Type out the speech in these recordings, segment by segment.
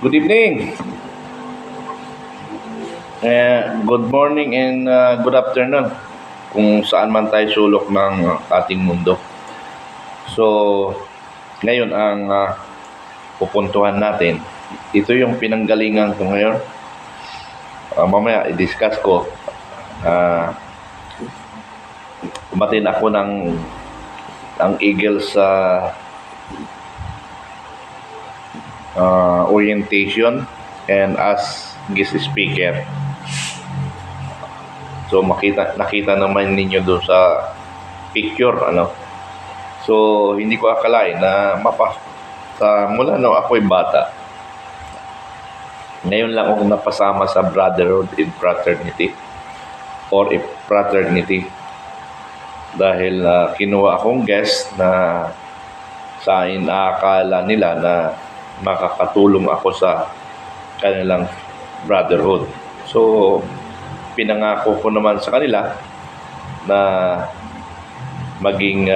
Good evening. Good morning and good afternoon kung saan man tayo sulok ng ating mundo. So, ngayon ang pupuntuhan natin, ito yung pinanggalingan ko ngayon. Mamaya i-discuss ko. Kumatin ako ng Eagles sa orientation and as guest speaker. So nakita naman ninyo doon sa picture, So hindi ko akalain na mula no ako'y bata. Ngayon lang ako napasama sa brotherhood and fraternity or a fraternity dahil kinuha akong guest na sa inaakala nila na makakatulong ako sa kanilang brotherhood. So, pinangako ko naman sa kanila na maging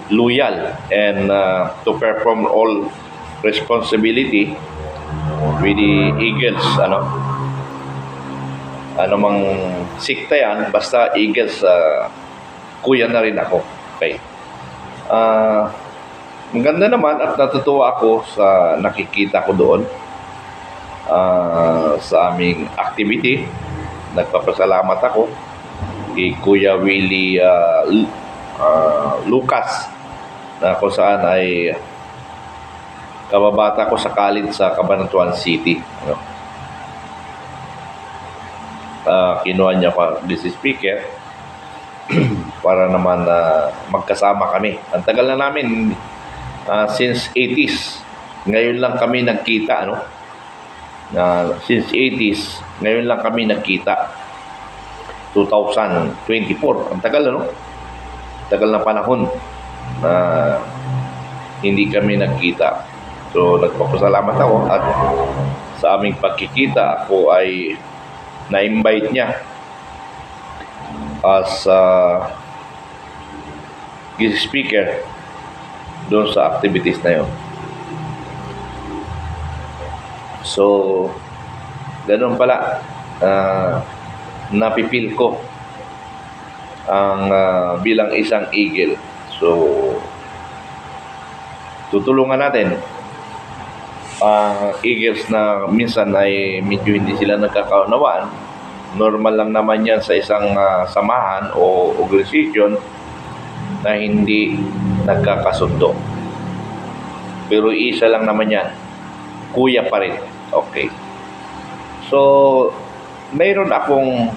loyal and to perform all responsibility with the Eagles. Ano mang sikta yan, basta Eagles, kuya na rin ako. Okay. Maganda naman at natutuwa ako sa nakikita ko doon sa aming activity. Nagpapasalamat ako kay Kuya Willie Lucas na kung saan ay kababata ko sa college sa Cabanatuan City. Kinuha niya pa this speaker para naman magkasama kami. Ang tagal na namin since 80s. Ngayon lang kami nagkita, since 80s, ngayon lang kami nagkita. 2024. Ang tagal, Tagal na panahon na hindi kami nagkita. So, nagpapasalamat ako at sa aming pagkikita, ako ay na-invite niya as guest speaker doon sa activities na yun. So, ganun pala, napipil ko ang bilang isang Eagle. So, tutulungan natin Eagles na minsan ay medyo hindi sila nagkakaunawaan. Normal lang naman yan sa isang samahan o organization na hindi nagkakasundo. Pero isa lang naman yan, kuya pa rin. Okay. So, mayroon akong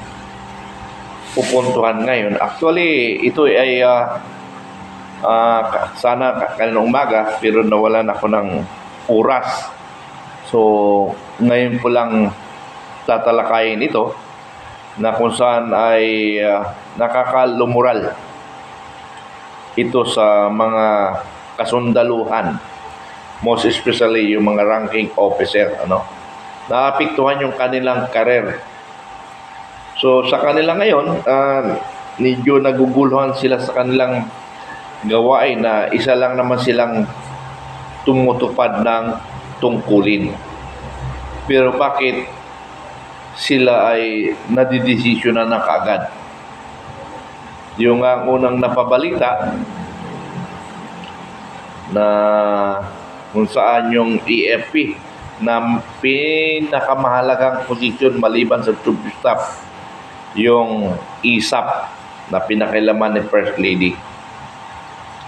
pupuntuhan ngayon. Actually, ito ay sana kaninang umaga, pero nawalan ako ng oras. So, ngayon po lang tatalakayin ito na kung saan ay nakakalumural ito sa mga kasundaluhan, most especially yung mga ranking officer, naapektuhan yung kanilang karir. So sa kanila ngayon, medyo naguguluhan sila sa kanilang gawain na isa lang naman silang tumutupad ng tungkulin. Pero bakit sila ay nadidesisyonan na kaagad? Yung ang unang napabalita na kung saan yung EFP na pinakamahalagang posisyon maliban sa chief of staff, yung ISAP na pinakailaman ni First Lady.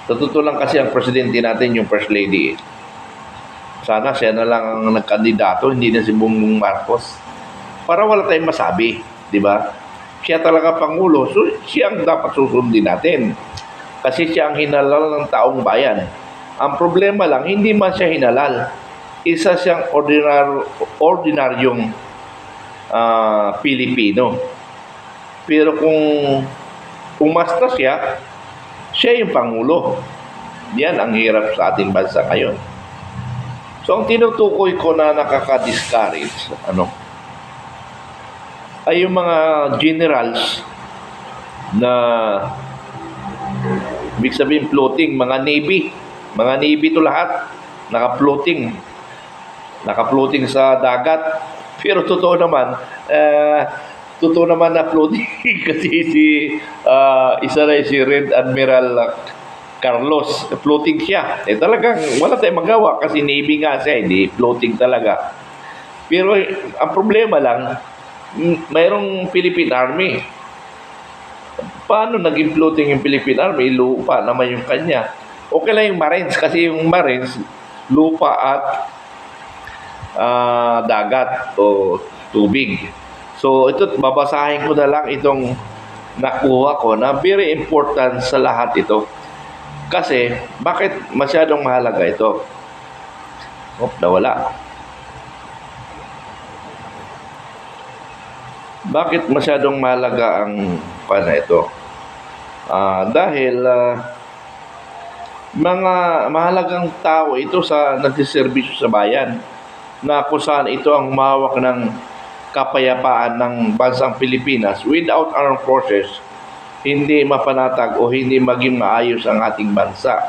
Sa totoo lang kasi ang presidente natin yung First Lady. Sana siya na lang ang nagkandidato, hindi na si Bongbong Marcos. Para wala tayong masabi, di ba? Siya talaga Pangulo, so siya ang dapat susundin natin. Kasi siya ang hinalal ng taong bayan. Ang problema lang, hindi man siya hinalal. Isa siyang ordinaryong Pilipino. Pero kung umasta siya yung Pangulo. Yan ang hirap sa ating bansa ngayon. So, ang tinutukoy ko na nakaka-discourage, ay yung mga generals na ibig sabihin floating, mga Navy to lahat, naka-floating. naka-floating sa dagat. Pero totoo naman na floating kasi isa na si Red Admiral Carlos, floating siya. Talagang wala tayong magawa kasi Navy nga siya, hindi floating talaga. Pero ang problema lang, mayroong Philippine Army. Paano naging floating yung Philippine Army? Lupa naman yung kanya. Okay lang yung Marines kasi yung Marines, lupa at dagat o tubig. So ito, babasahin ko na lang itong nakuha ko na very important sa lahat ito. Kasi, bakit masyadong mahalaga ito? Nawala. Bakit masyadong mahalaga ang ito? Dahil mga mahalagang tao ito sa nagsiservisyo sa bayan na kung saan ito ang humawak ng kapayapaan ng bansang Pilipinas. Without armed forces, hindi mapanatag o hindi maging maayos ang ating bansa.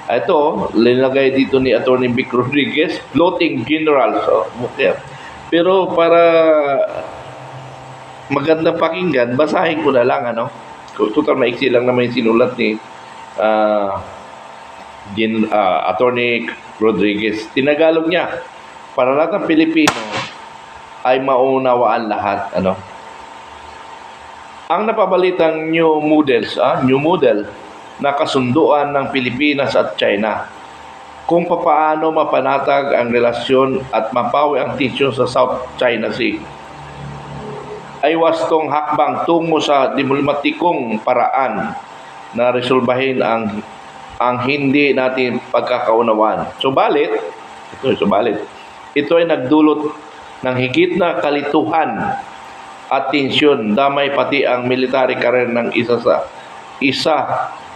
Ito, linagay dito ni Atty. Vic Rodriguez, floating general. So, okay. Pero para magandang pakinggan, basahin ko na lang, Total maiksi lang naman yung sinulat ni Atty. Rodriguez. Tinagalog niya, para lahat ng Pilipino ay maunawaan lahat, Ang napabalitang new model na kasunduan ng Pilipinas at China kung papaano mapanatag ang relasyon at mapawi ang tensyon sa South China Sea ay wastong hakbang tungo sa diplomatikong paraan na resolbahin ang hindi natin pagkakaunawan. Subalit, ito ay nagdulot ng higit na kalituhan at tensyon, damay pati ang military career ng isa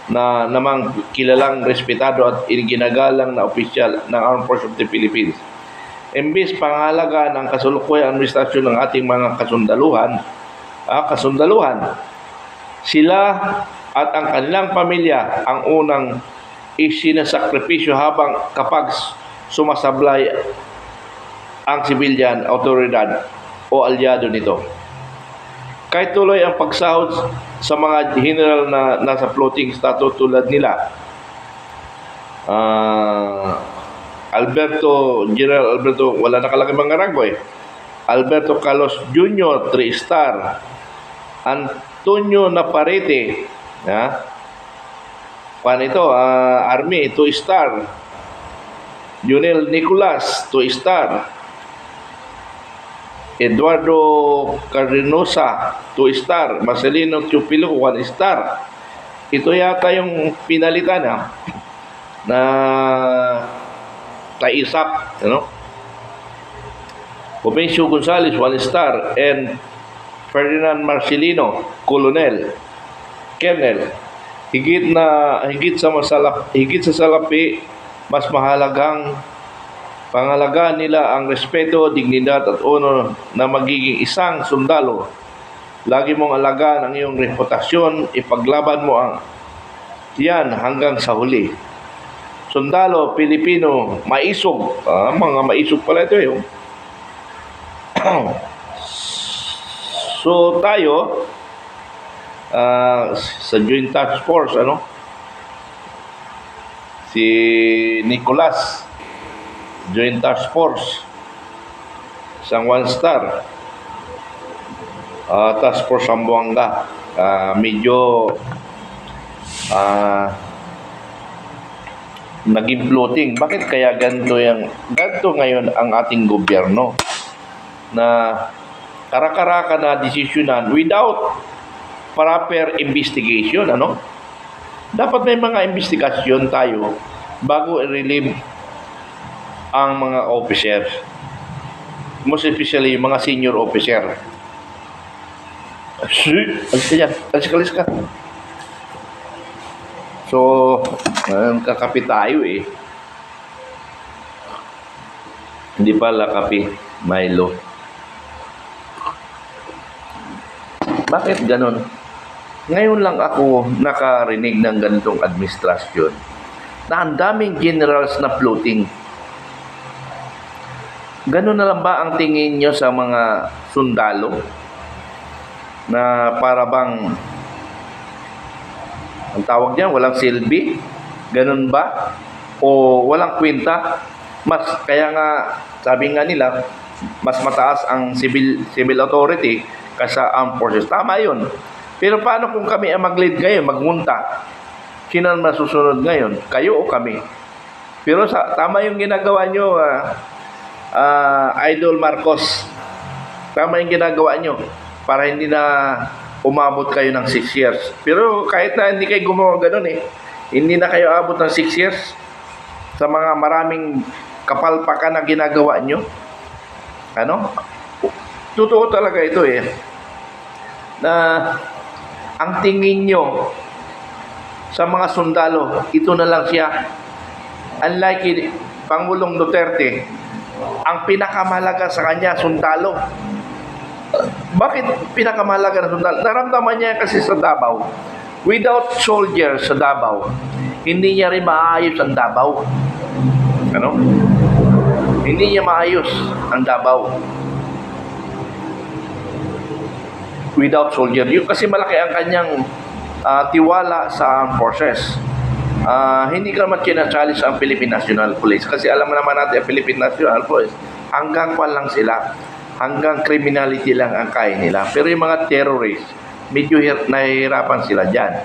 na namang kilalang respetado at ginagalang na opisyal ng Armed Forces of the Philippines. Imbis pangalaga ng kasulukuyang administrasyon ng ating mga kasundaluhan, sila at ang kanilang pamilya ang unang isinasakripisyo kapag sumasablay ang civilian autoridad o alyado nito. Kahit tuloy ang pagsahod sa mga general na nasa floating status tulad nila, General Alberto, wala nakalagay mga rango Alberto Carlos Jr., 3-star. Antonio Naparete, Army, 2-star. Junel Nicolas, 2-star. Eduardo Carrenosa, 2-star. Marcelino Chupilo, 1-star. Ito yata yung pinalitan na taisap, Homencio Gonzales, 1-star. And Ferdinand Marcelino, Colonel. Higit sa salapi, mas mahalagang pangalagaan nila ang respeto, dignidad at honor na magiging isang sundalo. Lagi mong alagaan ang iyong reputasyon, ipaglaban mo yan hanggang sa huli. Sundalo, Pilipino, maisog. Mga maisog pala ito So tayo, sa Joint Task Force, si Nicolas, Joint Task Force, isang 1-star. Task Force Zamboanga, medyo naging floating. Bakit kaya ganito ngayon ang ating gobyerno na kara-karaka na desisyonan without proper investigation, Dapat may mga investigasyon tayo bago i-relieve ang mga officers, most especially yung mga senior officer. Alis ka. So, kakape tayo Hindi pala kape, Milo. Bakit ganon? Ngayon lang ako nakarinig ng ganitong administrasyon na ang daming generals na floating. Ganun na lang ba ang tingin nyo sa mga sundalo na para bang ang tawag niyan, walang silbi? Ganun ba? O walang kwenta? Kaya nga, sabi nga nila, mas mataas ang civil authority kaysa armed forces. Tama yun. Pero paano kung kami ang mag-lead ngayon, magmunta? Sino ang masusunod ngayon? Kayo o kami? Pero tama yung ginagawa nyo, Idol Marcos. Tama yung ginagawa nyo para hindi na umabot kayo ng 6 years. Pero kahit na hindi kayo gumawa ganun hindi na kayo abot ng 6 years sa mga maraming kapalpakan na ginagawa nyo. Ano? Totoo talaga ito na ang tingin nyo sa mga sundalo, ito na lang siya. Unlike Pangulong Duterte, ang pinakamahalaga sa kanya, sundalo. Bakit pinakamahalaga na sundalo? Naramdaman niya kasi sa Davao. Without soldiers sa Davao, hindi niya rin maayos ang Davao. Ano? Hindi niya maayos ang Davao. Without soldier. Yun kasi malaki ang kanyang tiwala sa armed forces. Hindi ka naman challenge ang Philippine National Police kasi alam mo naman natin ang Philippine National Police hanggang kwan lang sila, hanggang criminality lang ang kaya nila. Pero yung mga terrorists, medyo nahihirapan sila dyan.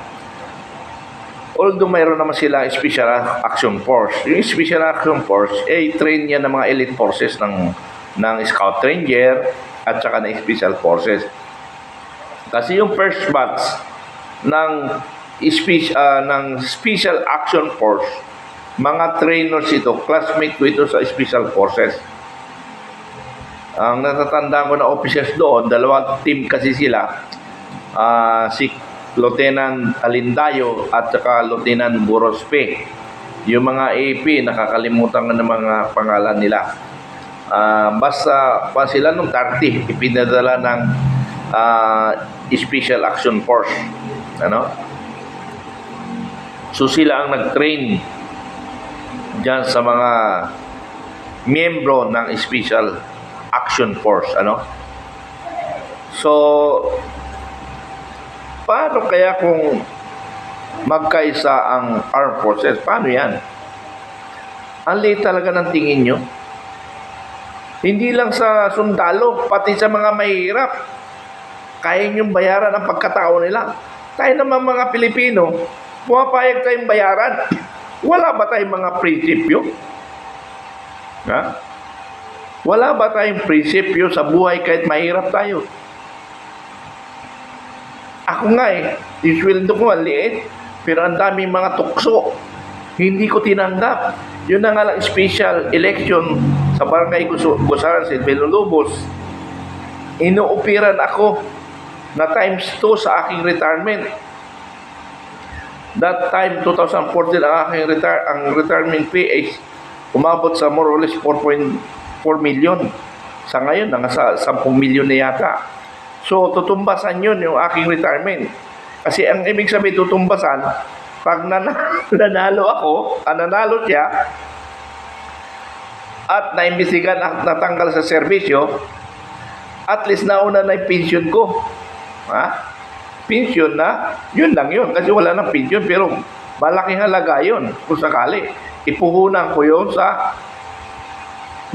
Although mayroon naman sila Special Action Force. Yung Special Action Force, train yan ng mga elite forces ng Scout Ranger at saka ng Special Forces. Kasi yung first batch ng Special Action Force, mga trainers ito, classmate ko ito sa Special Forces. Ang natatandaan ko na officers doon, dalawang team kasi sila, si Lieutenant Alindayo at saka Lieutenant Borospe. Yung mga AP, nakakalimutan ng mga pangalan nila. Basta pa sila nung 30, ipinadala ng Special Action Force. Ano? So sila ang nag-train dyan sa mga miyembro ng Special Action Force. Ano? So, paano kaya kung magkaisa ang armed forces? Paano yan? Ang liit talaga ng tingin nyo. Hindi lang sa sundalo, pati sa mga mahirap. Kaya nyong bayaran ang pagkatao nila. Tayo naman mga Pilipino, pumapayag tayong bayaran. Wala ba tayong mga prinsipyo? Ha? Wala ba tayong prinsipyo sa buhay kahit mahirap tayo? Ako nga yung sweldo ko ang liit, pero ang daming mga tukso. Hindi ko tinanggap. Yun na nga lang special election sa barangay Gusaran, San Lubos. Inuupiran ako na times 2 sa aking retirement. That time, 2014, ang retirement pay ay umabot sa more or less 4.4 million. Sa ngayon, nasa 10 million na yata. So, tutumbasan yun yung aking retirement. Kasi ang ibig sabihin, tutumbasan, pag nanalo ako, nanalo siya, at naimbestigan at natanggal sa serbisyo, at least nauna na yung pension ko. Ha? Pension na, yun lang yun. Kasi wala nang pension, pero malaking halaga yun. Kung sakali, ipuhunan ko yun sa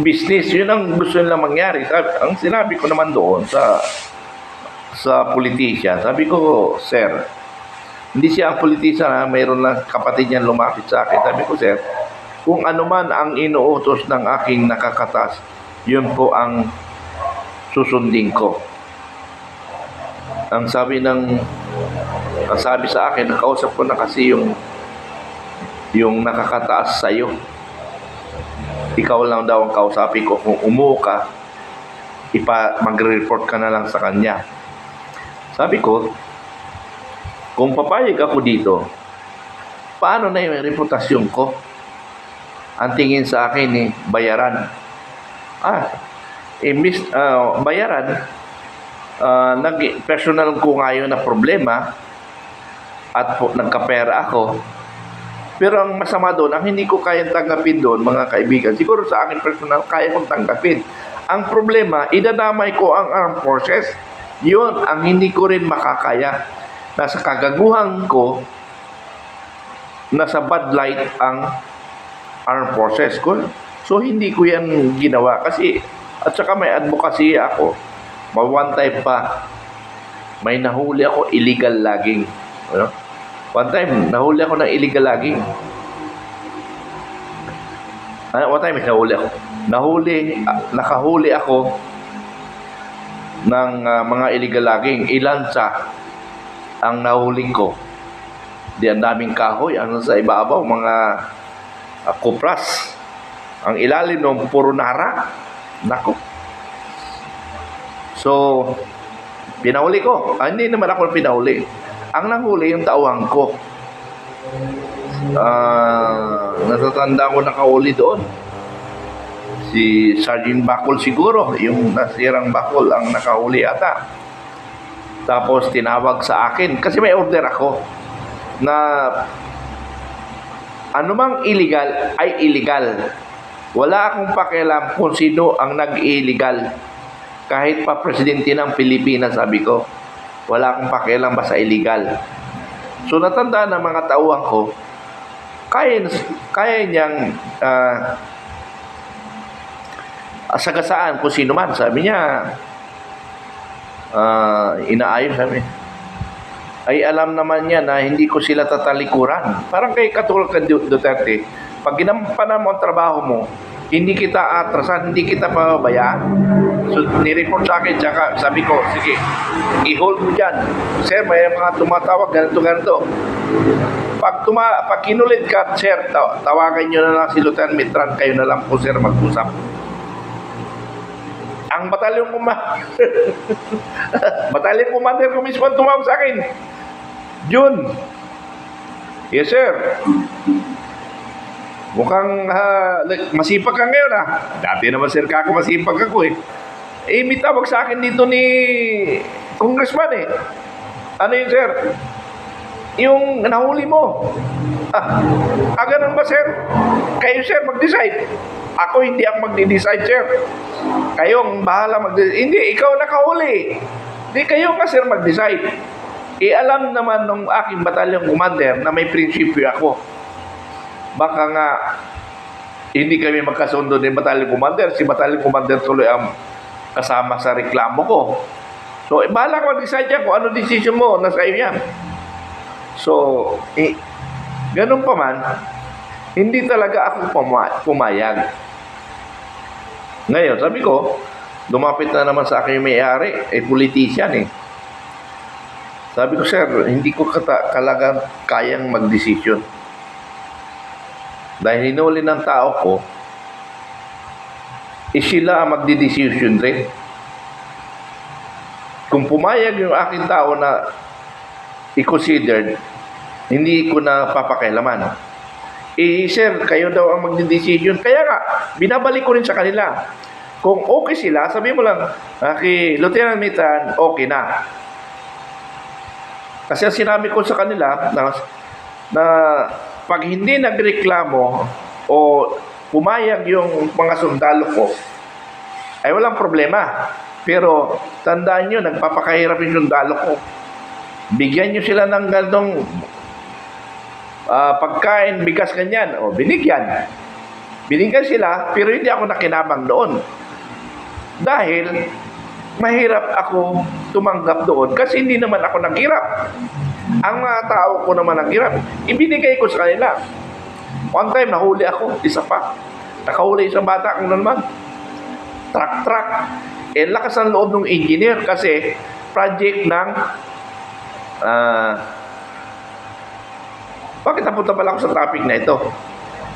business. Yun ang gusto nila mangyari. Ang sinabi ko naman doon sa politician, sabi ko, sir, hindi siya ang politician, mayroon lang kapatid niya lumapit sa akin. Sabi ko, sir, kung ano man ang inuutos ng aking nakakatas, yun po ang susundin ko. Ang sabi sa akin, nakausap ko na kasi yung nakakataas sa'yo. Ikaw lang daw ang kausapin ko. Kung umuo ka, magre-report ka na lang sa kanya. Sabi ko, kung papayag ako dito, paano na yung reputasyon ko? Ang tingin sa akin bayaran. Bayaran, personal ko ngayon na problema at nagkapera ako, Pero ang masama doon, ang hindi ko kayang tanggapin doon, mga kaibigan, siguro sa akin personal, kaya kong tanggapin. Ang problema, idadamay ko ang armed forces. Yun ang hindi ko rin makakaya. Nasa kagaguhan ko, nasa bad light ang armed forces ko. So, hindi ko yan ginawa. Kasi, at saka may advocacy ako. One time pa, may nahuli ako illegal logging. Ano? One time, nahuli ako ng illegal logging. One time, nahuli ako. Nakahuli ako ng mga illegal logging. Ilan sa ang nahuling ko. Di ang daming kahoy. Ano sa ibabaw? Mga kupras. Ang ilalim ng puro nara. Nako. So, pinahuli ko. Hindi naman ako pinahuli. Ang nahuli yung tauhan ko. Natatanda ko nakahuli doon. Si Sergeant Bakol siguro. Yung nasirang Bakol ang nakahuli ata. Tapos tinawag sa akin. Kasi may order ako na anumang illegal ay illegal. Wala akong pakialam kung sino ang nag-illegal. Kahit pa presidente ng Pilipinas, sabi ko. Wala akong pakialam basta illegal. So natandaan ng mga tauhan ko, kaya niyang sagasaan kung sino man. Sabi niya, inaayos sabi. Ay alam naman niya na hindi ko sila tatalikuran. Parang kay katulad kay Duterte, pag ginampanan mo ang trabaho mo, hindi kita atrasan, hindi kita pababayaan. So, nireport sa akin, tsaka sabi ko, sige, i-hold mo dyan. Sir, may mga tumatawag, ganito. Pag kinulit ka, sir, tawagan nyo na lang si Lieutenant Mitran, kayo na lang po, sir, mag-usap. Ang batalyon batalyon commander ko mismo tumawag sa akin. June. Yes, sir. Mukhang masipag ka ngayon Dati naman sir kako masipag ako may tawag sa akin dito ni congressman Ano yun sir? Yung nahuli mo. Ganun ba sir? Kayo sir mag-decide. Ako hindi ako mag-decide sir. Kayo ang bahala mag-decide. Hindi, ikaw nakahuli. Hindi kayo ka sir mag-decide. Alam naman ng aking batalyon commander na may prinsipyo ako. Baka nga hindi kami magkasundo ni batalyon commander. Si batalyon commander tuloy ang kasama sa reklamo ko. So, bahala ka mag-decide yan kung ano decision mo. Nasa iyo yan. So, ganun pa man, hindi talaga ako pumayag. Ngayon, sabi ko, lumapit na naman sa akin yung may-ari, politician Sabi ko, sir, hindi ko kalagang kayang mag-decision. Dahil hinuli ng tao ko, sila ang magdi-decision rin. Kung pumayag yung aking tao na i-considered, hindi ko na papakailaman. Sir, kayo daw ang magdi-decision. Kaya nga, binabalik ko rin sa kanila. Kung okay sila, sabi mo lang, kay Lieutenant Mitran, okay na. Kasi ang sinabi ko sa kanila na pag hindi nagreklamo o pumayag yung mga sundalo ko, ay walang problema. Pero tandaan nyo, nagpapakahirap yung sundalo ko. Bigyan nyo sila ng ganitong pagkain, bigas, ganyan. O, binigyan. Binigyan sila, pero hindi ako nakinabang doon. Dahil mahirap ako tumanggap doon kasi hindi naman ako naghirap. Ang mga tao ko naman naghirap. Ibinigay ko sa kanila. One time, nahuli ako. Isa pa. Nakahuli isang bata kung naman. Truck. Lakas ang loob ng engineer kasi project ng bakit napunta pala ako sa topic na ito?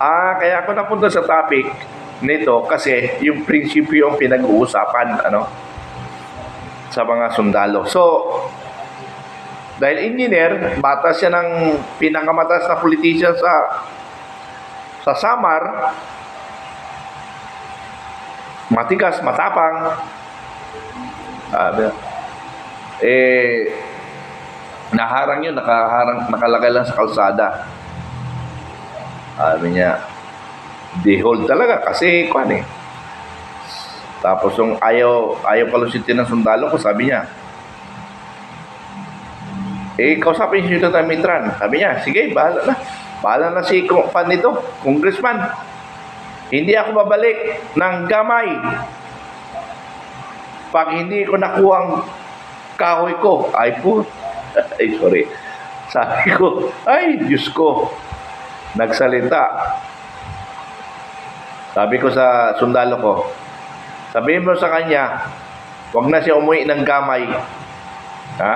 Kaya ako napunta sa topic nito kasi yung prinsipyo ang pinag-uusapan sa mga sundalo. So, dahil engineer, batas siya ng pinakamatas na politician sa Samar, matigas, matapang, naharang yun, nakalagay lang sa kalsada. Sabi niya, di hold talaga kasi kuan eh. Tapos yung ayaw palusitin ng sundalo ko, sabi niya, kausapin siya dito Mitran. Sabi niya, sige, bahala na. Bahala na si fan nito, congressman. Hindi ako babalik ng gamay pag hindi ko nakuha ang kahoy ko. Ay po, ay sorry. Sabi ko, ay Diyos ko, nagsalita. Sabi ko sa sundalo ko, sabihin mo sa kanya, wag na siya umuwi ng gamay. Ha?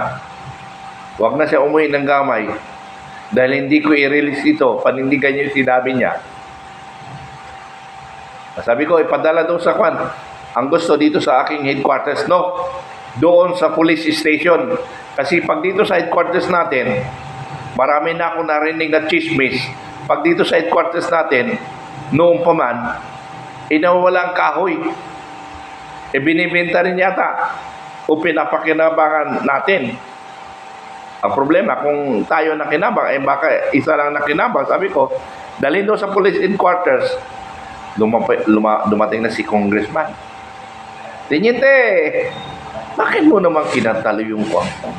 Wag na siya umuwi ng gamay. Dahil hindi ko i-release ito, panindigan niyo yung sinabi niya. Sabi ko, ipadala doon sa kwan. Ang gusto dito sa aking headquarters, no? Doon sa police station. Kasi pag dito sa headquarters natin, marami na akong narinig na chismis. Pag dito sa headquarters natin, noong pa man, nawawala ang kahoy. Binibenta rin yata o pinapakinabangan natin. Ang problema, kung tayo nakinabang, baka isa lang nakinabang. Sabi ko, dalhin doon sa police headquarters. Dumating na si congressman. Teniente, bakit mo naman kinatalo yung kwangko?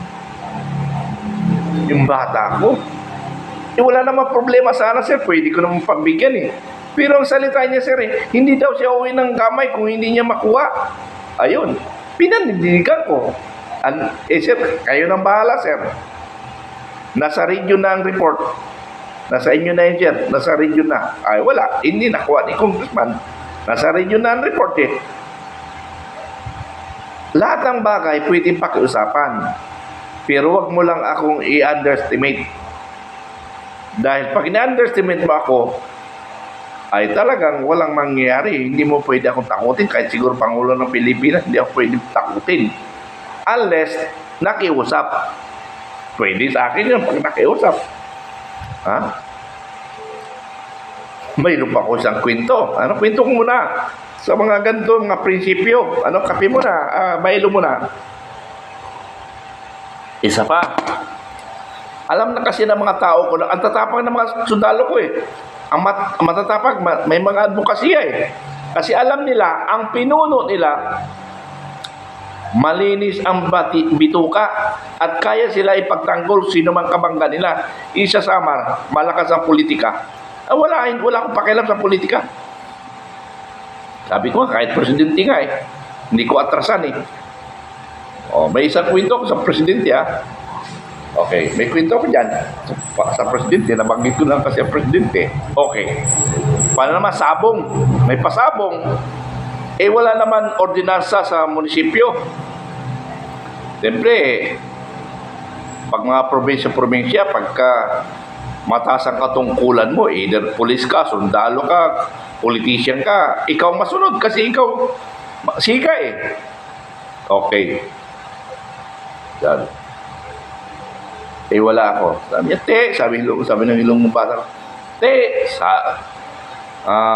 Yung bata ko? Wala namang problema sana, sir. Pwede ko naman pambigyan eh. Pero ang salita niya, sir, hindi daw siya uwi ng kamay kung hindi niya makuha. Ayun, pinanindigan ko. Sir, kayo nang bahala, sir. Nasa radio na ang report. Nasa inyo na yun, sir. Nasa radio na. Ay, wala. Hindi nakuha ni congressman. Nasa radio na ang report eh. Lahat ng bagay pwedeng pakiusapan. Pero wag mo lang akong i-underestimate. Dahil pag i-underestimate mo ako, ay talagang walang mangyayari. Hindi mo pwede akong takutin. Kahit siguro Pangulo ng Pilipinas, hindi ako pwede takutin. Unless nakiusap. Pwede sa akin yun pag nakiusap. Ha? Mayroon pa ko isang kwento. Ano, kwento ko muna. Sa mga ganito, mga prinsipyo. Ano, kape mo na. Mailo mo na. Isa pa. Alam na kasi ng mga tao ko, ang tatapang ng mga sundalo ko eh. Ang matatapag, may mga advokasya eh. Kasi alam nila, ang pinuno nila, malinis ang bituka at kaya sila ipagtanggol sino mang kabangga nila. Isa Samar, malakas ang politika. Wala akong pakialam sa politika. Sabi ko, kahit presidente nga eh. Hindi ko atrasan eh. May isang kwento ko sa presidente ha. Okay, may kwento ko dyan. Sa presidente, nabanggit ko lang kasi ang presidente. Okay. Paano naman, sabong? May pasabong. Wala naman ordinansa sa munisipyo. Siyempre, pag mga probinsya, pagka mataas ang katungkulan mo, either police ka, sundalo ka, politician ka, ikaw masunod kasi ikaw siga eh. Okay. Yan. Wala ako. Sabi niya, sabi ng ilong ng bata,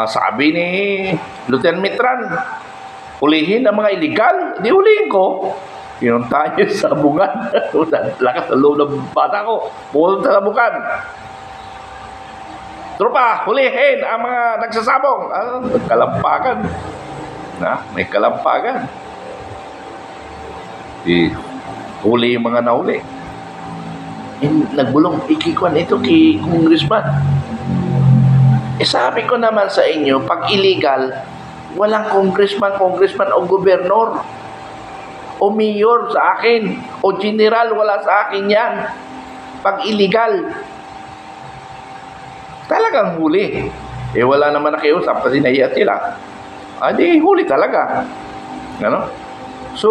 sabi ni Lieutenant Mitran, ulihin ang mga illegal. Di ulihin ko. Pinunta niya sa bungan. Lakas sa loob ng bata ko. Pumunta sa bungan. Tropa, hulihin ang mga nagsasabong. Kalampagan. May kalampagan. Huli yung mga nahuli. Nagbulong ikikwan ito kay congressman. Sabi ko naman sa inyo, pag illegal, walang congressman o gobernador o mayor sa akin o general, wala sa akin yan. Pag illegal, talagang huli. Wala naman nakiusap kasi nahiya sila. Di huli talaga. Ano? So,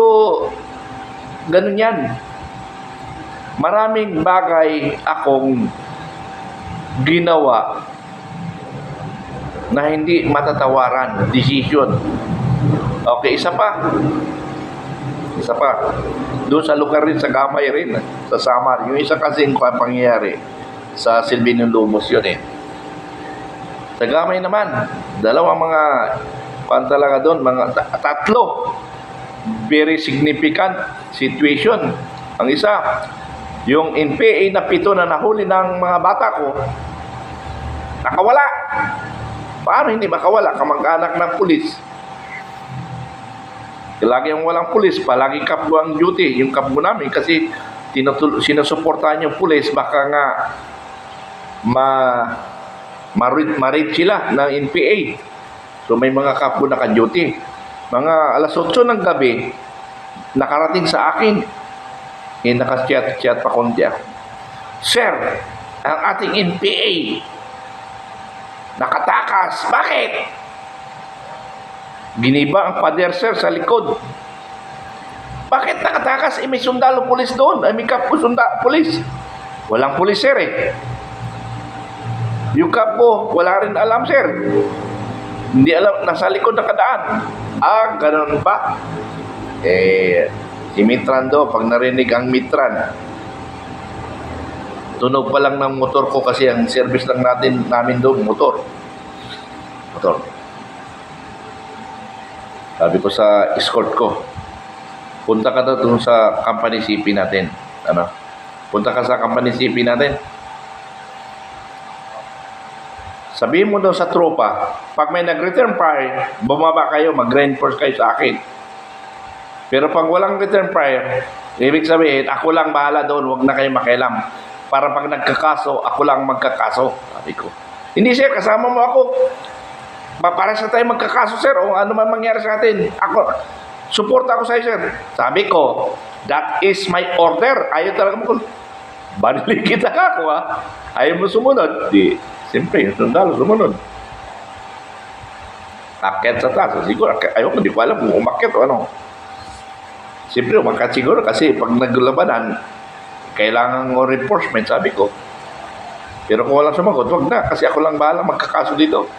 ganun yan. Maraming bagay akong ginawa na hindi matatawaran. Decision. Okay, isa pa. Doon sa lugar rin, sa Gamay rin, sa Samar. Yung isa kasing pangyayari sa Silvino Lumos yun eh. Sa Gamay naman, dalawang mga talaga doon, mga tatlo. Very significant situation. Ang isa, yung NPA na 7 na nahuli ng mga bata ko, nakawala. Paano hindi makawala? Kamag-anak ng pulis. Lagi ang walang pulis, palagi kapgo ang duty, yung kapgo namin kasi sinusuportahan yung pulis, baka nga ma-read sila ng NPA. So may mga kapgo naka-duty. Mga alas 8 ng gabi, nakarating sa akin, nakachat pa konti ako. Sir, ang ating NPA nakatakas. Bakit? Giniba ang pader, sir, sa likod. Bakit nakatakas? May sundalo pulis doon. May kapgo pulis. Walang pulis, sir, eh. Yung kapgo, wala rin alam, sir. Hindi alam, nasa likod nakadaan. Ganun ba? Si Mitran do, pag narinig ang Mitran, tunog pa lang ng motor ko kasi ang service lang namin doon, motor. Sabi ko sa escort ko, punta ka doon sa company CP natin. Punta ka sa company CP natin. Sabihin mo doon sa tropa, pag may nag-return fire, bumaba kayo, mag-reinforce kayo sa akin. Pero pag walang return fire, ibig sabihin, ako lang bahala doon, huwag na kayo makialam. Para pag nagkakaso, ako lang magkakaso. Sabi ko, hindi sir, kasama mo ako. Para sa tayo magkakaso, sir, o ano man mangyari sa atin. Suporta ako sa'yo, sir. Sabi ko, that is my order. Ayaw talaga mo. Banilig kita ka ako, ha? Ayaw mo sumunod. Siyempre, yung sundalo sumunod. Akyat sa taas. Siguro, ayaw ko, di ko alam kung umakyat o ano. Siyempre, umakyat siguro kasi pag naglabanan, kailangan ng reinforcement, sabi ko. Pero kung walang sumagot, wag na. Kasi ako lang bahala magkakaso dito.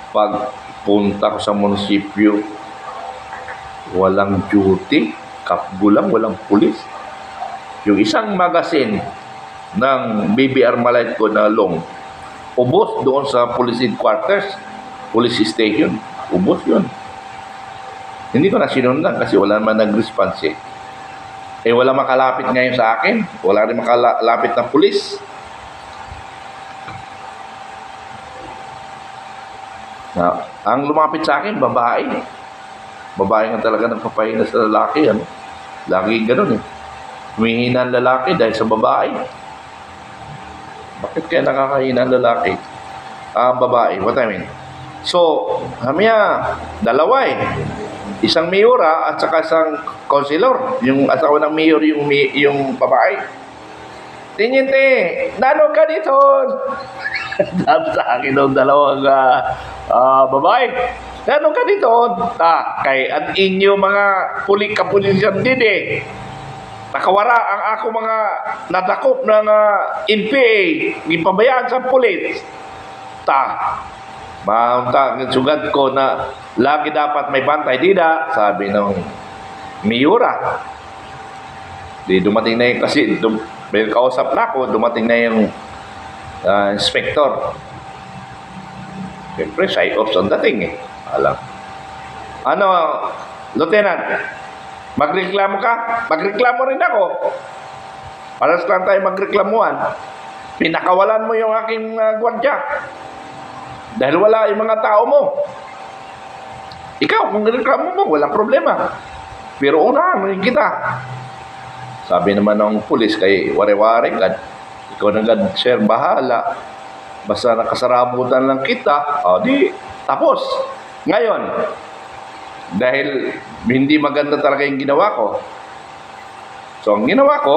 Pag punta ko sa munisipyo, walang duty, kapgo lang, walang pulis. Yung isang magasin ng BBR Malite ko na long, ubos doon sa police headquarters, police station. Ubos yun. Hindi ko na sinundan kasi wala naman nag-response eh. Wala makalapit ngayon sa akin. Wala rin makalapit na pulis. Ang lumapit sa akin, babae. Babae nga talaga nagpapahina sa lalaki. Lagi ganun eh. Humihina ang lalaki dahil sa babae. Bakit kaya nakakahina ang lalaki? Babae, what I mean. So, dalawa eh. Isang mayora at saka isang councilor. Yung asawa ng mayor, yung babae. Tiniente, nano ka dito? Sabi sa akin ng dalawang babae. Nano ka dito? At inyo mga kapulisan din eh. Nakawara ang ako mga nadakop ng NPA. Ipabayaan sa pulis. Sugad ko na lagi dapat may bantay. Dida, sabi ng mayora. Di dumating na yung kasi may kausap na ako, dumating na yung inspector. Siyempre, side-offs ang dating eh. Alam. Lieutenant, magreklamo ka? Magreklamo rin ako. Paras lang tayo magreklamuhan. Pinakawalan mo yung aking gwardya. Dahil wala yung mga tao mo. Ikaw, kung reklamo mo, walang problema. Pero unahan mo kita. Sabi naman ng pulis kay wari-wari kad, ikaw na agad, sir, bahala. Basta nakasarabutan lang kita, di, tapos. Ngayon, dahil hindi maganda talaga yung ginawa ko. So, ang ginawa ko,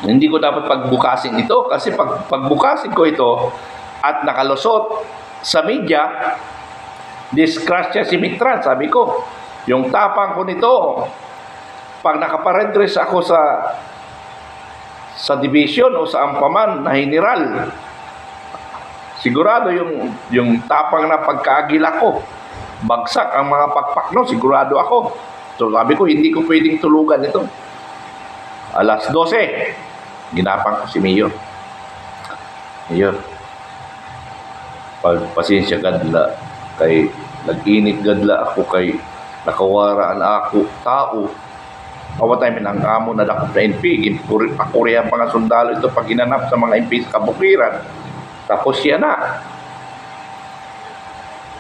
hindi ko dapat pagbukasin ito kasi pagbukasin ko ito at nakalusot sa media, disgrasya si Mitran, sabi ko. Yung tapang ko nito, pag nakaparendres ako sa division o sa ampaman na general, sigurado yung tapang na pagkaagila ko, bagsak ang mga pakpak sigurado ako. So sabi ko, hindi ko pwedeng tulugan ito. Alas 12, ginapang ko si Mayor. Mayor, pagpasensya gadla, kay nag-init gadla ako kay nakawaraan ako tao Awatay ang amo na dakop na NP, pakurihan pa nga sundalo ito pag ginanap sa mga NP sa kabukiran. Tapos siya na.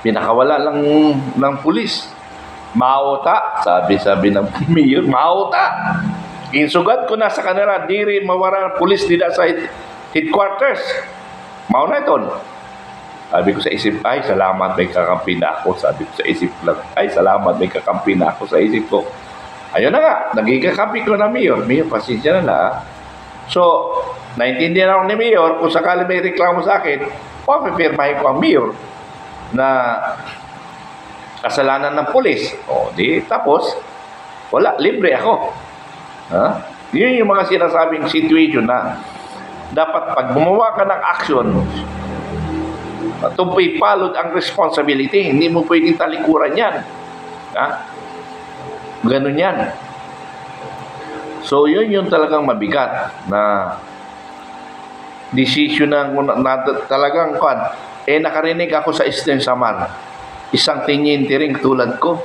Pinakawala lang ng pulis. Mauta, sabi ng mayor, mauta. Insugad ko na sa kanila, diri mawara pulis dida sa headquarters. Mao na ito. Sabi ko sa isip, ay salamat may kakampi na ako. Sabi ko sa isip lang, ay salamat may kakampi na ako sa isip ko. Ayun na nga, nagigakapi ko na Mayor. Mayor, pasensya na na. So, naintindihan ako ni Mayor, kung sakali may reklamo sa akin, papipirmahin ko ang Mayor na kasalanan ng pulis. O, di, tapos, wala, libre ako. Ha? Yun yung mga sinasabing situation na dapat pag gumawa ka ng action, tumpay palod ang responsibility. Hindi mo pwedeng talikuran yan. Ha? Ganun yan. So, yun yung talagang mabigat na decision na talagang nakarinig ako sa Eastern Samar. Isang tinyente rin tulad ko.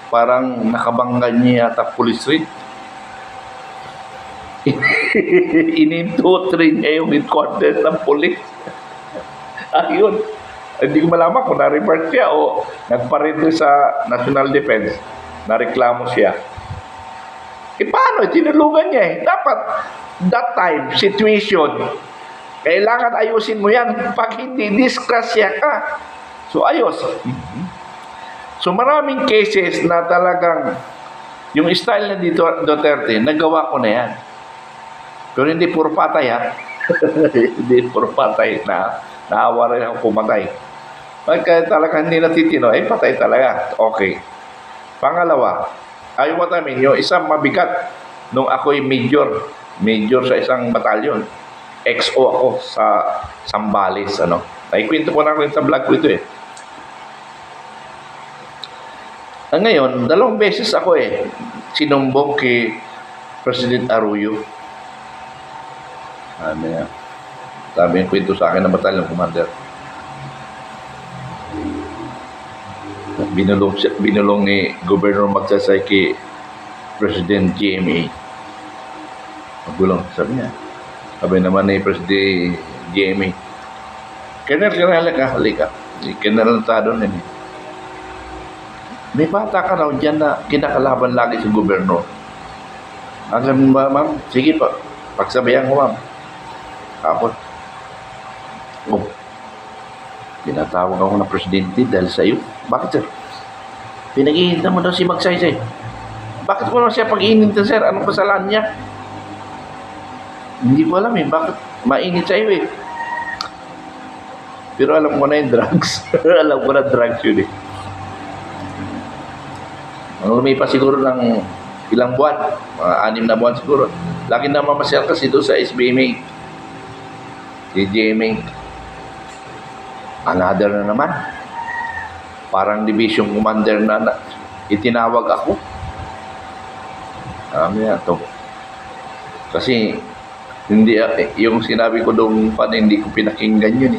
Parang nakabanggan niya yata police rin. Ininto-train niya yung headquarters ng police. Ayun. Hindi ko malaman kung na-report siya o nagparito sa National Defense na reklamo siya. Paano? Tinulungan niya eh. Dapat, that time, situation, kailangan ayusin mo yan. Pag hindi, disgrasya ka. So, ayos. So, maraming cases na talagang yung style na dito, Duterte, nagawa ko na yan. Pero hindi puro patay, ha? Hindi puro patay na naawa rin ako pumatay. Pagka talaga hindi natitino, patay talaga. Okay. Pangalawa, yung isang mabigat nung ako'y major sa isang batalyon. XO ako sa Zambales, ano. Naikwento ko na rin sa vlog ko ito eh. Ngayon, 2 beses ako sinumbong kay President Arroyo. Sabi yung kwento sa akin ng batalyon commander. Binulong ni Governor Magsaysay kay President GMA. Magulong, sabi niya. Sabi naman ni President GMA, halika. Colonel Tado na niya. May bata ka raw dyan na kinakalaban lagi sa gobernador. Ang sabi mo, ma'am, sige pa, pagsabayan ko, ma'am. Tapos, tinatawag ako ng presidente dahil sa iyo. Bakit, sir? Pinag-iinta mo daw si Magsaysay. Bakit ko naman siya pag-iinta, sir? Anong kasalanan niya? Hindi ko alam bakit mainit sa iyo Pero alam ko na yung drugs. Alam ko na drugs yun Lumipas siguro ng ilang buwan, mga 6 na buwan siguro. Lagi na mamasyal kasi doon sa SBMA. Si GMA. Another na naman. Parang division commander na itinawag ako. To. Kasi hindi yung sinabi ko doon pa hindi ko pinakinggan yun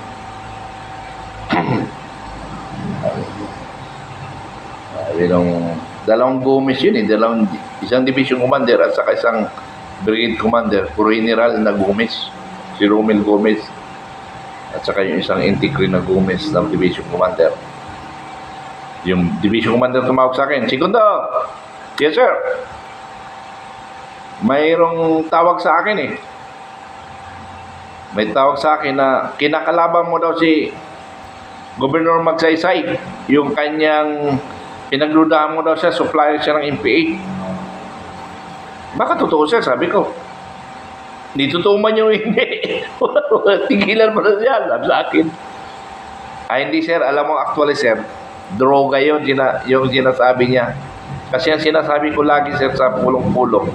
Sabi nung 2 Gomez yun isang division commander at saka isang brigade commander, puro general na Gomez. Si Romel Gomez at saka yung isang integre na Gomez ng division commander. Yung division commander tumawag sa akin, Segundo! Yes, sir. Mayroong tawag sa akin May tawag sa akin na kinakalaban mo daw si Governor Magsaysay. Yung kanyang pinagdudahan mo daw siya, supplier siya ng MPA. Baka totoo siya, sabi ko. Hindi totoo man yung hindi. Tigilan mo na siya, sabi sa akin. Hindi sir, alam mo actually sir, droga yun, yung sinasabi niya. Kasi ang sinasabi ko lagi sir sa pulong-pulong.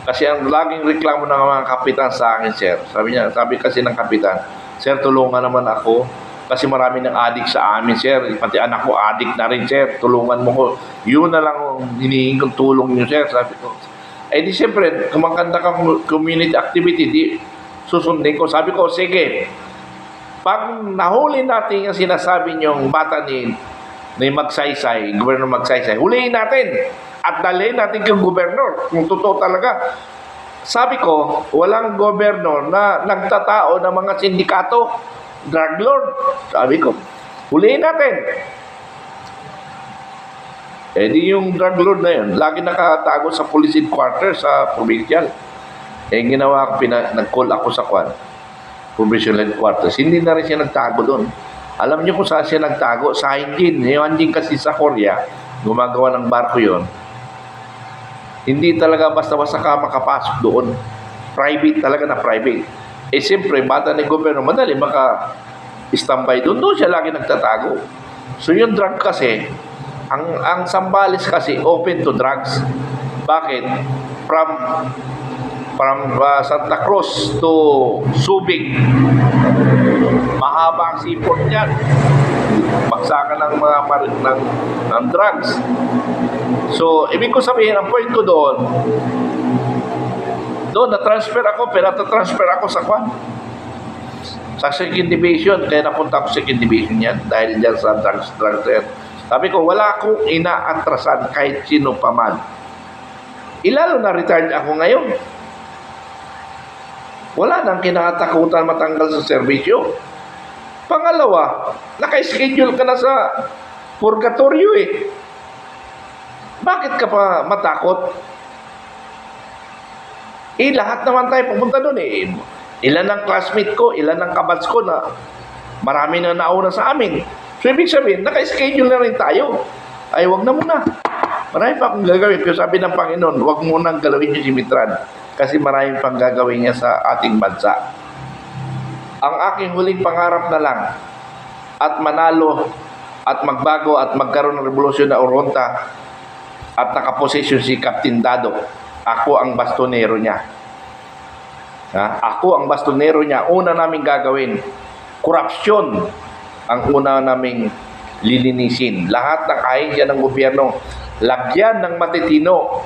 Kasi ang laging reklamo ng mga kapitan sa akin sir. Sabi kasi ng kapitan, sir tulungan naman ako. Kasi marami ng adik sa amin, sir. Pati anak ko, adik na rin, sir. Tulungan mo ko. Yun na lang hinihingi kong tulong niyo, sir. Sabi ko. Di siyempre, kumakanda kang community activity, di susundin ko. Sabi ko, sige. Pag nahuli natin yung sinasabi niyong bata ni Magsaysay, Governor Magsaysay, huliin natin. at dalhin natin kay gobernador kung totoo talaga. Sabi ko, walang gobernador na nagtatao ng mga sindikato, drug lord. Sabi ko, huliin natin. Eh di yung drug lord na yun, lagi nakatago sa police headquarters sa provincial. Eh ginawa ko, nag-call ako sa provincial headquarters. Hindi na rin siya nagtago doon. Alam niyo kung saan siya nagtago? Sa Hanjin. Yung Hanjin kasi sa Korea, gumagawa ng barko yon. Hindi talaga basta-basta ka makapasok doon. Private talaga na private. Eh siyempre, bata ni gobyerno, madali maka-standby doon. Doon siya lagi nagtatago. So yung drug kasi, ang Zambales kasi open to drugs. Bakit? From Santa Cruz to Subic, mahaba ang seaport niyan. Baksakan ng mga ng drugs. So, ibig ko sabihin, ang point ko doon na-transfer ako, pero na-transfer ako sa second division. Kaya napunta ako sa second division yan dahil dyan sa drugs. Sabi ko, wala akong inaatrasan kahit sino pa man. Ilalo na retired ako ngayon. Wala nang kinakatakutan matanggal sa serbisyo. Pangalawa, naka-schedule ka na sa purgatorio eh. Bakit ka pa matakot? Eh, lahat naman tayo pupunta doon eh. Ilan ang classmate ko, ilan ang kabats ko na marami na nauna sa amin. So, ibig sabihin, naka-schedule na rin tayo. Ay, wag na muna. Marami pa akong gagawin. Pero sabi ng Panginoon, wag mo nang galawin yung si Mitran. Kasi maraming pang gagawin niya sa ating bansa. Ang aking huling pangarap na lang at manalo at magbago at magkaroon ng revolusyon na Oronta at nakaposisyon si Captain Dado. Ako ang bastonero niya. Ako ang bastonero niya. Una naming gagawin, korupsyon ang una naming lilinisin. Lahat ng ahensya ng gobyerno, lagyan ng matitino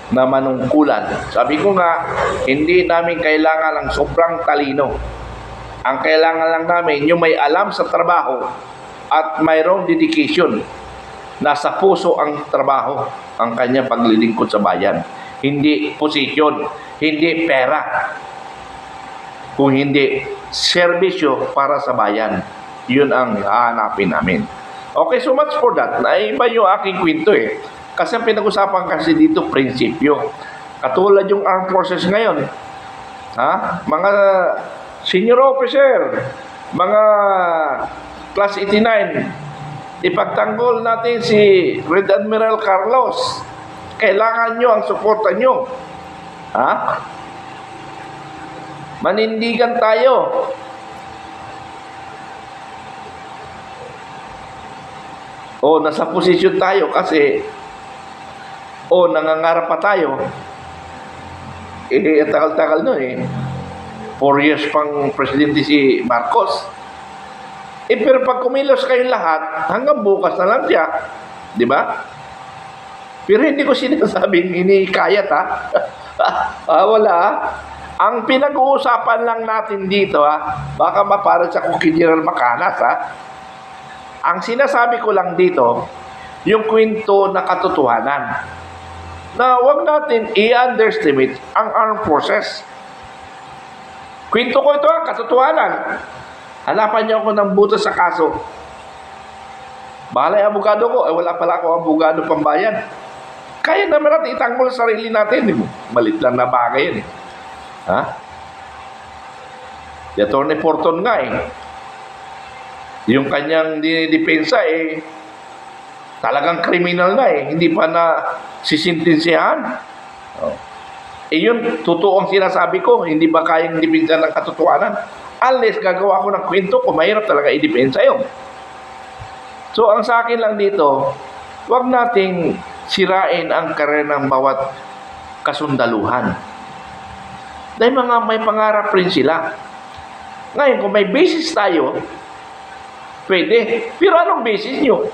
na manungkulan. Sabi ko nga, hindi namin kailangan ng sobrang talino. Ang kailangan lang namin, yung may alam sa trabaho at mayroong dedication. Nasa puso ang trabaho, ang kanyang paglilingkod sa bayan. Hindi posisyon, hindi pera. Kung hindi, serbisyo para sa bayan. Yun ang hahanapin namin. Okay, so much for that. Naiba yung aking kwento eh. Kasi ang pinag-usapan kasi dito, prinsipyo. Katulad yung armed forces ngayon. Mga senior officer, mga class 89, ipagtanggol natin si Red Admiral Carlos. Kailangan nyo ang suporta nyo. Manindigan tayo. Nasa posisyon tayo kasi nangangarap pa tayo. Tagal-tagal nun eh. 4 years pang presidente si Marcos. Pero pag kumilos kayong lahat, hanggang bukas na lang siya. Di ba? Pero hindi ko sinasabing inikayat wala Ang pinag-uusapan lang natin dito baka maparad sa kung General Macanas Ang sinasabi ko lang dito, yung kwento na katotohanan. Na wag natin i-underestimate ang armed forces. Kwento ko ito katotohanan. Hanapan niyo ako ng butas sa kaso. Bahala yung abogado ko. Wala pala ako abogado pambayan. Kaya naman natin itanggol sa sarili natin. Malit lang na bagay yan Si Atty. Porton nga yung kanyang dinidepensa talagang kriminal na hindi pa na sisintinsihan. Yun, totoo ang sinasabi ko, hindi ba kayang depensa ng katotohanan? Unless gagawa ko ng kwento ko, mahirap talaga i-depensa yun. So, ang sa akin lang dito, wag nating sirain ang karir ng bawat kasundaluhan. Dahil may pangarap rin sila. Ngayon, kung may basis tayo, pwede. Pero anong basis nyo?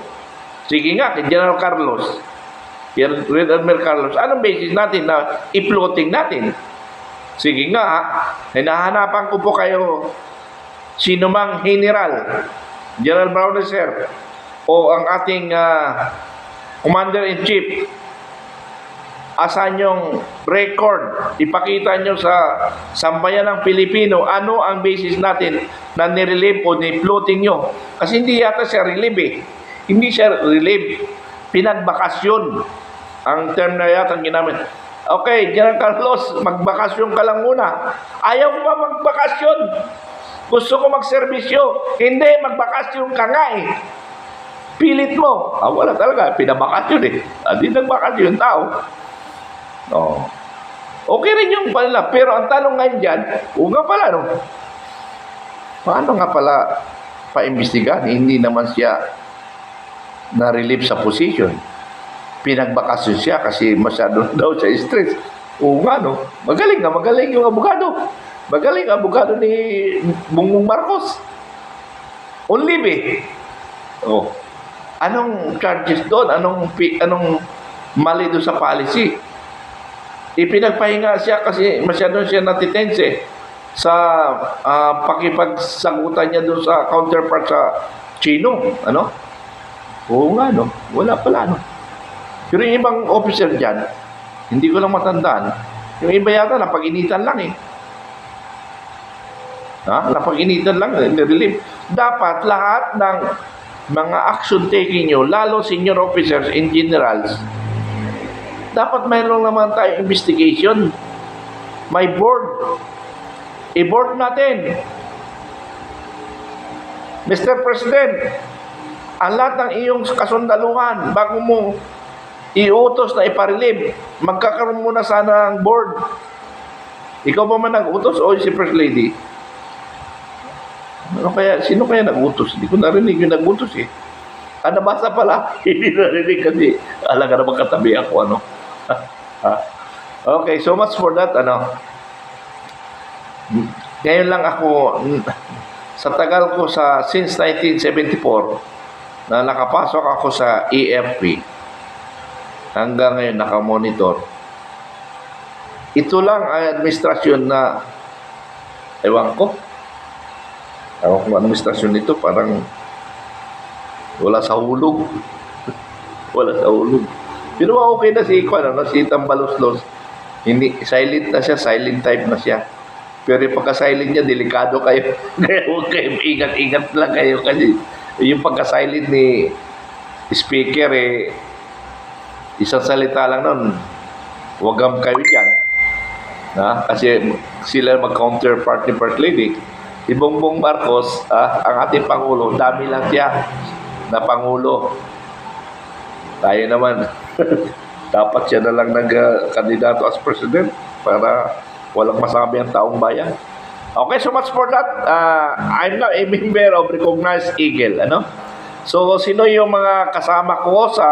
Sige nga, kay General Carlos, Red Admiral Carlos, anong basis natin na i-floating natin? Sige nga, hinahanapan ko po kayo sino mang general, General Browner Sir, o ang ating Commander-in-Chief asan yung record, ipakita nyo sa sambayan ng Pilipino, ano ang basis natin na nirelieve o ni-floating nyo. Kasi hindi yata siya relieve eh. Hindi siya relieve. Pinagbakasyon. Ang term na yata ginamit. Okay, General Carlos, magbakasyon ka lang muna. Ayaw ko ba magbakasyon? Gusto ko magserbisyo. Hindi, magbakasyon ka nga eh. Pilit mo. Wala talaga. Pinabakasyon eh. Hindi nagbakasyon yung tao. No. Okay rin yung pala. Pero ang tanong ngayon dyan, nga pala, no? Paano nga pala paimbestigahan? Hindi naman siya na-relieve sa position. Pinagbakasyon siya kasi masyado daw siya stress. Nga, no? Magaling yung abogado. Magaling ang abogado ni Bongbong Marcos. On leave eh. Oh. Anong charges doon? Anong mali doon sa policy? Ipinagpahinga siya kasi masyado siya natitense sa pakipagsagutan niya doon sa counterpart sa Chino. Ano? Oo nga, no? Wala pala, no? Pero yung ibang officer dyan, hindi ko lang matandaan, yung iba yata napag-initan lang eh. Napag-initan lang, nirelieve. Dapat lahat ng mga action taking nyo, lalo senior officers and generals, dapat mayroon naman tayong investigation. May board. I-board natin. Mr. President, ang lahat ng iyong kasundaluhan, bago mo iutos na iparelieve, magkakaroon muna sana ng board. Ikaw ba man nag-utos o si First Lady? Sino kaya nag-utos? Hindi ko narinig yung nag-utos eh. Nabasa pala. Hindi narinig kasi alaga na magkatabi ako, ano. Okay, so much for that, ano. Ngayon lang ako, sa tagal ko since 1974, na nakapasok ako sa EFP, hanggang ngayon nakamonitor. Ito lang ang administrasyon na, ewan ko administrasyon nito, parang wala sa hulog. Wala sa hulog. Pero okay na si si Tambaluslos. Hindi, silent na siya, silent type na siya. Pero pagka-silent niya, delikado kayo. Kaya huwag kayo, ingat-ingat lang kayo. Kasi yung pagka-silent ni speaker, isang salita lang nun, wagam kayo dyan. Kasi sila mag-counterpart ni First Lady. Si Bongbong Marcos, ang ating Pangulo, dami lang siya na Pangulo. Tayo naman, dapat siya na lang nag-kandidato as President para walang masabi ang taong bayan. Okay, so much for that. I'm now a member of Recognized Eagle. Ano? So, sino yung mga kasama ko sa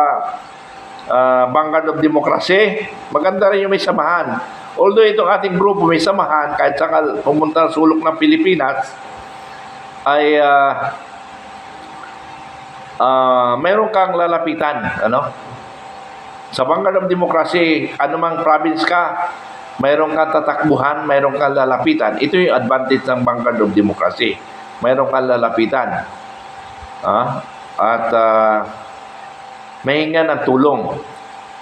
Vanguard of Democracy? Maganda rin yung may samahan. Although itong ating grupo may samahan, kahit saka pumunta sa sulok ng Pilipinas, ay meron kang lalapitan, ano? Sa Vanguard of Democracy, anumang province ka, mayroon kang tatakbuhan, mayroon kang lalapitan. Ito yung advantage ng Vanguard of Democracy. Mayroon kang lalapitan. At mahinga ng tulong.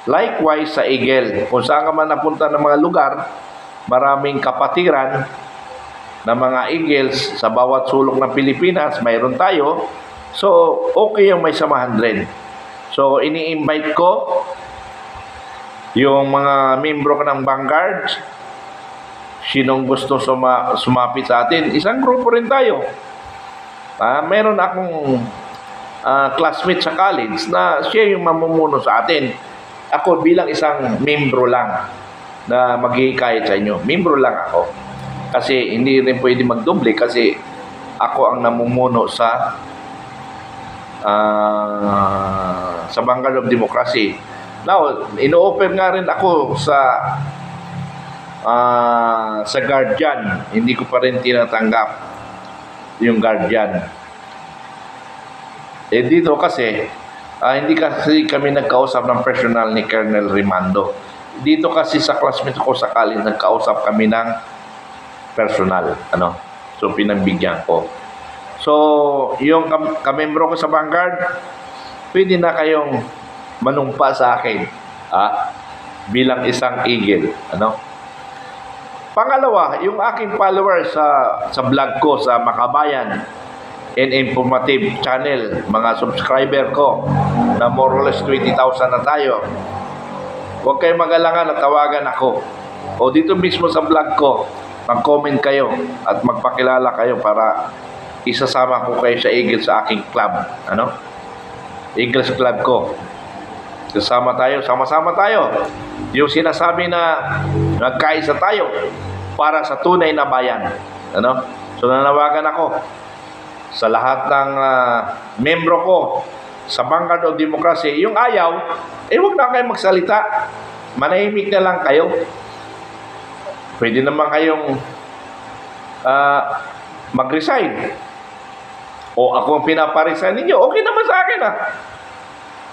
Likewise sa Eagle, kung saan ka man napunta ng mga lugar, maraming kapatiran ng mga Eagles sa bawat sulok ng Pilipinas, mayroon tayo. So, okay yung may samahan rin. So, ini-invite ko yung mga membro ka ng Vanguard, sinong gusto sumapit sa atin. Isang grupo rin tayo. Meron akong classmate sa college na siya yung mamumuno sa atin. Ako bilang isang membro lang na maghihikayat sa inyo. Membro lang ako. Kasi hindi rin pwede magdoble kasi ako ang namumuno sa Vanguard of Democracy. Now, ino-offer nga rin ako sa Guardian. Hindi ko pa rin tinatanggap yung Guardian. Dito kasi, hindi kasi kami nagkausap ng personal ni Colonel Rimando. Dito kasi sa classmate ko sa college, nagkausap kami ng personal. Ano? So, pinagbigyan ko. So, yung kamembro ko sa Vanguard, pwede na kayong manumpa sa akin. bilang isang eagle. Ano? Pangalawa, yung aking followers sa vlog ko sa Makabayan and Informative Channel, mga subscriber ko na more or less 20,000 na tayo. Huwag kayong mag-alangan at tawagan ako. O dito mismo sa vlog ko, mag-comment kayo at magpakilala kayo para isasama ko kayo sa Eagle sa aking club. Ano? Eagles Club ko. Kasama tayo, sama-sama tayo. Yung sinasabi na nagkaisa tayo para sa tunay na bayan. Ano? So nanawagan ako sa lahat ng membro ko sa Vanguard of Democracy. Yung ayaw, huwag na kayo magsalita. Manahimik na lang kayo. Pwede naman kayong mag-resign. O ako ang pinaparesign ninyo. Okay naman sa akin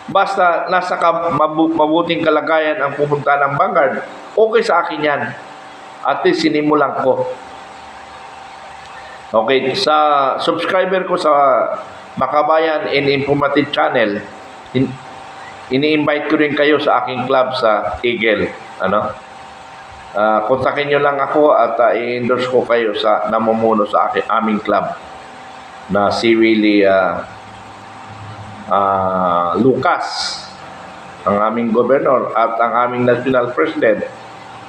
Basta nasa mabuting kalagayan ang pumunta ng Vanguard, okay sa akin yan. At least sinimulan ko. Okay, sa subscriber ko sa Makabayan and Informative Channel, ini-invite ko rin kayo sa aking club sa Eagle. Ano? Kontakin nyo lang ako at i-endorse ko kayo sa namumuno sa aming club na si Willie Lucas, ang aming governor, at ang aming national president,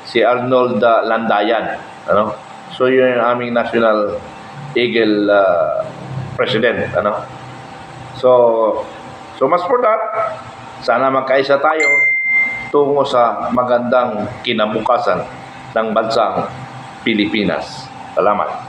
si Arnold Landayan. Ano? So yun yung aming national Eagle president. Ano? So much for that. Sana magkaisa tayo tungo sa magandang kinabukasan ng bansang Pilipinas. Salamat.